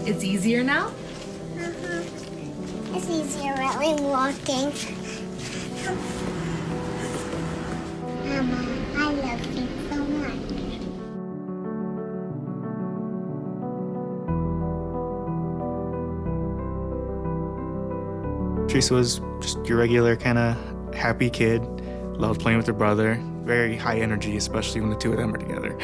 It's easier now? It's easier really walking. Mama, I love you so much. Theresa was just your regular kind of happy kid, loved playing with her brother, very high energy, especially when the two of them are together.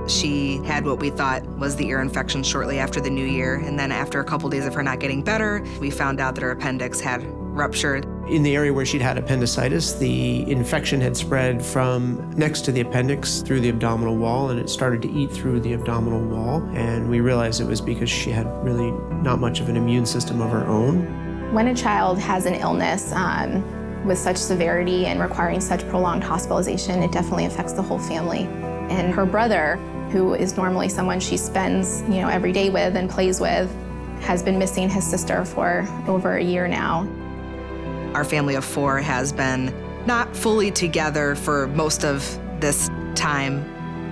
She had what we thought was the ear infection shortly after the new year, and then after a couple days of her not getting better, we found out that her appendix had ruptured. In the area where she'd had appendicitis, the infection had spread from next to the appendix through the abdominal wall, and it started to eat through the abdominal wall, and we realized it was because she had really not much of an immune system of her own. When a child has an illness with such severity and requiring such prolonged hospitalization, it definitely affects the whole family. And her brother, who is normally someone she spends, every day with and plays with, has been missing his sister for over a year now. Our family of 4 has been not fully together for most of this time.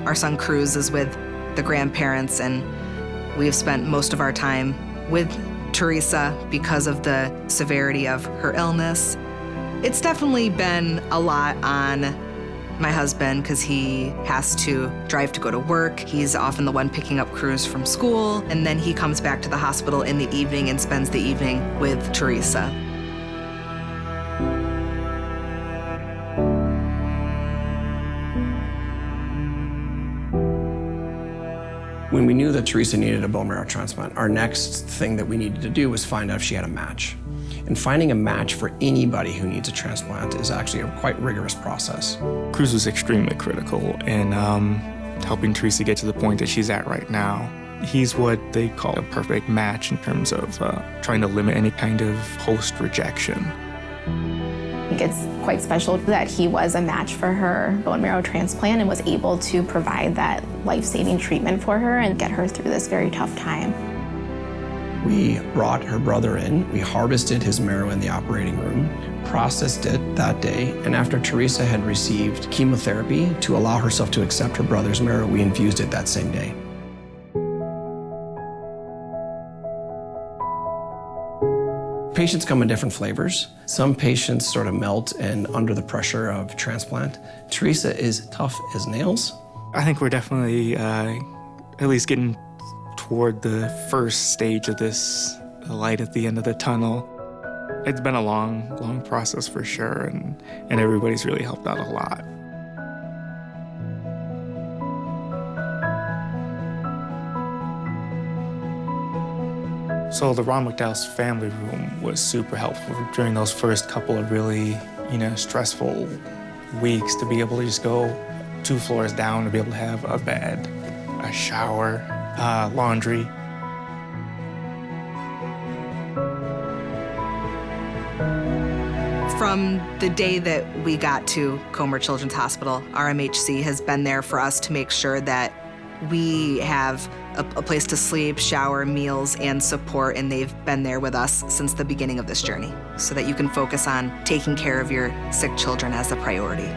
Our son Cruz is with the grandparents, and we've spent most of our time with Theresa because of the severity of her illness. It's definitely been a lot on my husband because he has to drive to go to work. He's often the one picking up Cruz from school, and then he comes back to the hospital in the evening and spends the evening with Theresa. When we knew that Theresa needed a bone marrow transplant, our next thing that we needed to do was find out if she had a match. And finding a match for anybody who needs a transplant is actually a quite rigorous process. Cruz was extremely critical in helping Theresa get to the point that she's at right now. He's what they call a perfect match in terms of trying to limit any kind of host rejection. I think it's quite special that he was a match for her bone marrow transplant and was able to provide that life-saving treatment for her and get her through this very tough time. We brought her brother in, we harvested his marrow in the operating room, processed it that day, and after Theresa had received chemotherapy to allow herself to accept her brother's marrow, we infused it that same day. Patients come in different flavors. Some patients sort of melt and under the pressure of transplant. Theresa is tough as nails. I think we're definitely at least getting toward the first stage of this light at the end of the tunnel. It's been a long process for sure, and everybody's really helped out a lot. So the Ron McDowell's family room was super helpful during those first couple of really, stressful weeks to be able to just go 2 floors down to be able to have a bed, a shower, laundry. From the day that we got to Comer Children's Hospital, RMHC has been there for us to make sure that we have a place to sleep, shower, meals, and support, and they've been there with us since the beginning of this journey so that you can focus on taking care of your sick children as a priority.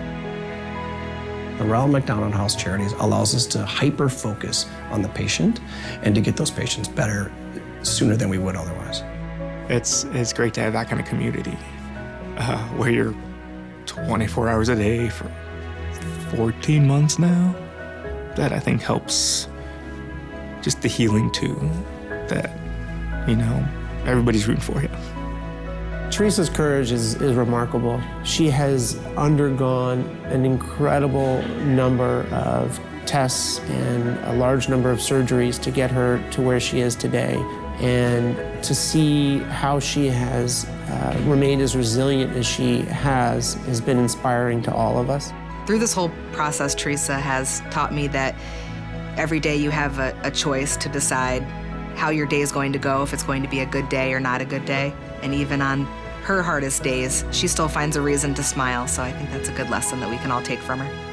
The Ronald McDonald House Charities allows us to hyper-focus on the patient and to get those patients better sooner than we would otherwise. It's great to have that kind of community where you're 24 hours a day for 14 months now. That I think helps just the healing too, that, everybody's rooting for you. Theresa's courage is remarkable. She has undergone an incredible number of tests and a large number of surgeries to get her to where she is today. And to see how she has remained as resilient as she has been inspiring to all of us. Through this whole process, Theresa has taught me that every day you have a choice to decide how your day is going to go, if it's going to be a good day or not a good day. And even on her hardest days, she still finds a reason to smile. So I think that's a good lesson that we can all take from her.